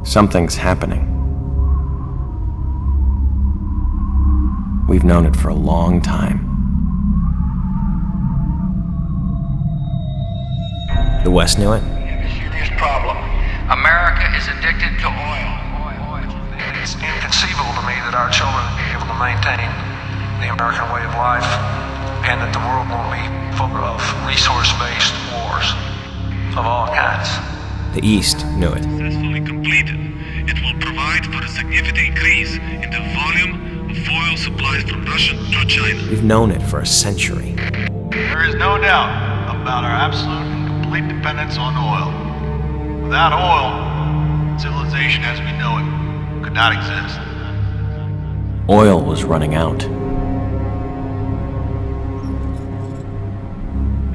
Something's happening. We've known it for a long time. The West knew it. We have a serious problem. America is addicted to oil. It's inconceivable to me that our children will be able to maintain the American way of life and that the world won't be full of resource-based wars of all kinds. The East knew it. Successfully completed, it will provide for a significant increase in the volume of oil supplies from Russia to China. We've known it for a century. There is no doubt about our absolute and complete dependence on oil. Without oil, civilization as we know it could not exist. Oil was running out.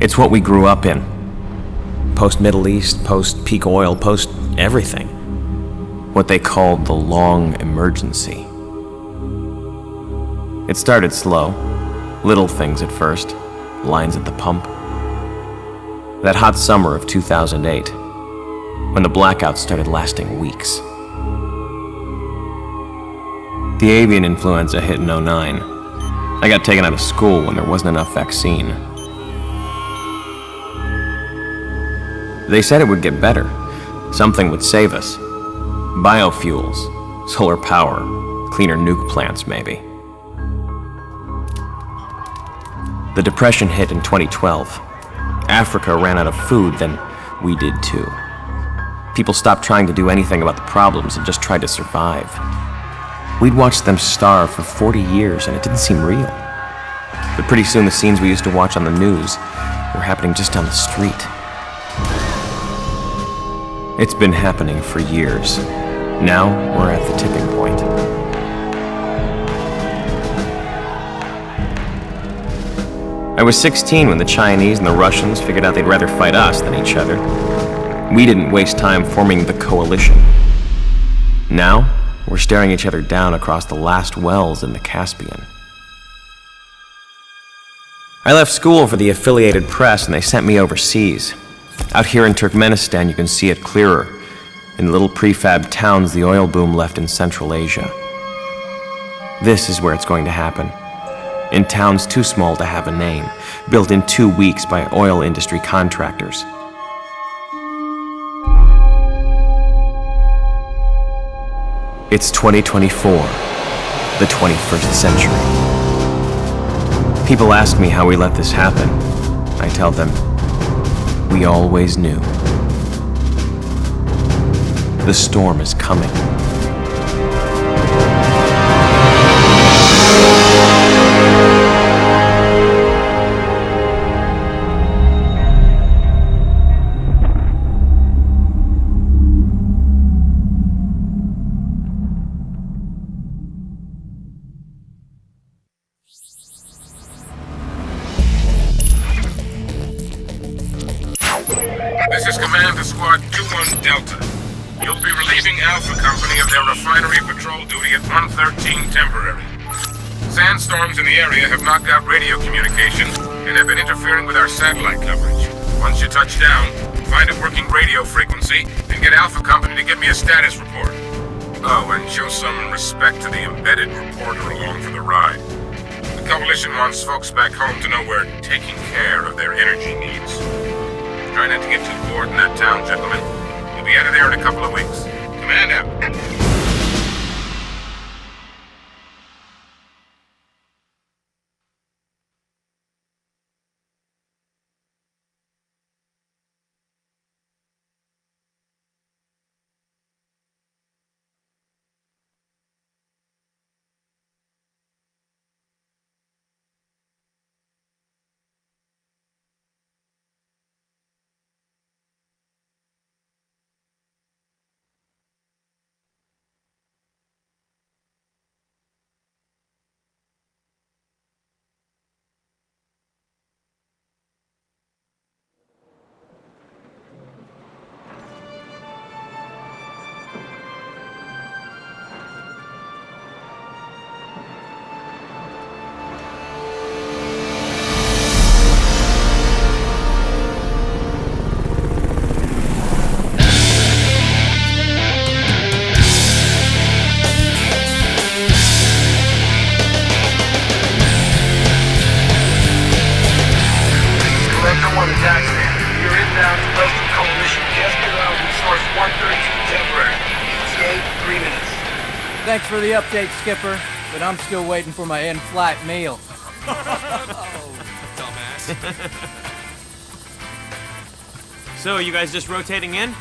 It's what we grew up in. Post-Middle East, post-peak oil, post-everything. What they called the long emergency. It started slow. Little things at first. Lines at the pump. That hot summer of 2008, when the blackouts started lasting weeks. The avian influenza hit in '09. I got taken out of school when there wasn't enough vaccine. They said it would get better. Something would save us. Biofuels, solar power, cleaner nuke plants maybe. The Depression hit in 2012. Africa ran out of food, then we did too. People stopped trying to do anything about the problems and just tried to survive. We'd watched them starve for 40 years and it didn't seem real. But pretty soon the scenes we used to watch on the news were happening just down the street. It's been happening for years. Now we're at the tipping point. I was 16 when the Chinese and the Russians figured out they'd rather fight us than each other. We didn't waste time forming the coalition. Now, we're staring each other down across the last wells in the Caspian. I left school for the affiliated press and they sent me overseas. Out here in Turkmenistan, you can see it clearer. In the little prefab towns the oil boom left in Central Asia. This is where it's going to happen. In towns too small to have a name, built in 2 weeks by oil industry contractors. It's 2024, the 21st century. People ask me how we let this happen. I tell them, we always knew. The storm is coming. This is Command to Squad 2-1 Delta. You'll be relieving Alpha Company of their refinery patrol duty at 113 temporary. Sandstorms in the area have knocked out radio communication and have been interfering with our satellite coverage. Once you touch down, find a working radio frequency and get Alpha Company to give me a status report. Oh, and show some respect to the embedded reporter along for the ride. The Coalition wants folks back home to know we're taking care of their energy needs. Try not to get too bored in that town, gentlemen. We'll be out of there in a couple of weeks. Command out. Thanks for the update, Skipper, but I'm still waiting for my in-flight meal. So, you guys just rotating in?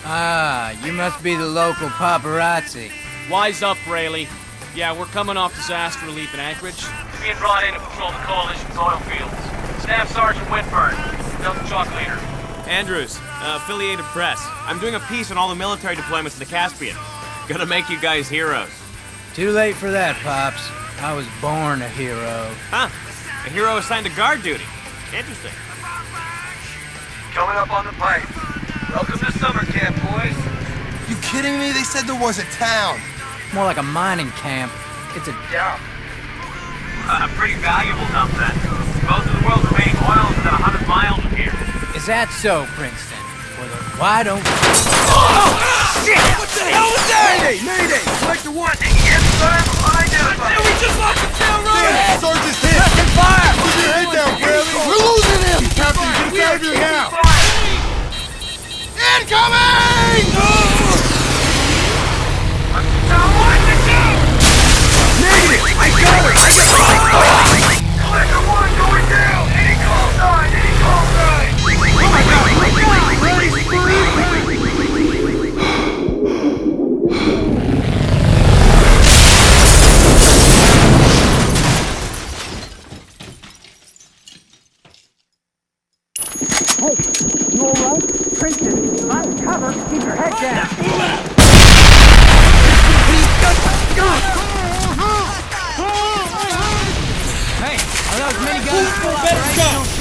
Ah, you must be the local paparazzi. Wise up, Rayleigh. Yeah, we're coming off disaster relief in Anchorage. Being brought in to patrol the Coalition's oil fields. Staff Sergeant Whitburn, Delta Chalk leader. Andrews, affiliated press. I'm doing a piece on all the military deployments in the Caspian. Gonna make you guys heroes. Too late for that, Pops. I was born a hero. Huh? A hero assigned to guard duty. Interesting. Coming up on the pipe. Welcome to summer camp, boys. You kidding me? They said there was a town. More like a mining camp. It's a Yeah. A pretty valuable dump then. Most of the world's remaining oil is within 100 miles of here. Is that so, Princeton? Well, then why don't... Shit! What the hell was that? Mayday! Mayday! Sector 1, inside identified. We just lost the tail road! Damn, Sergeant's hit! Second fire! Keep your head down, Bradley! We're losing him! Captain, get us out of here now! Incoming! Negative! I got it! I got it! Sector 1 going down! Any call sign! Any call sign! Oh my God! Ready, You alright? Princeton, I'm cover. Keep your head down. Hey, are those mini guns?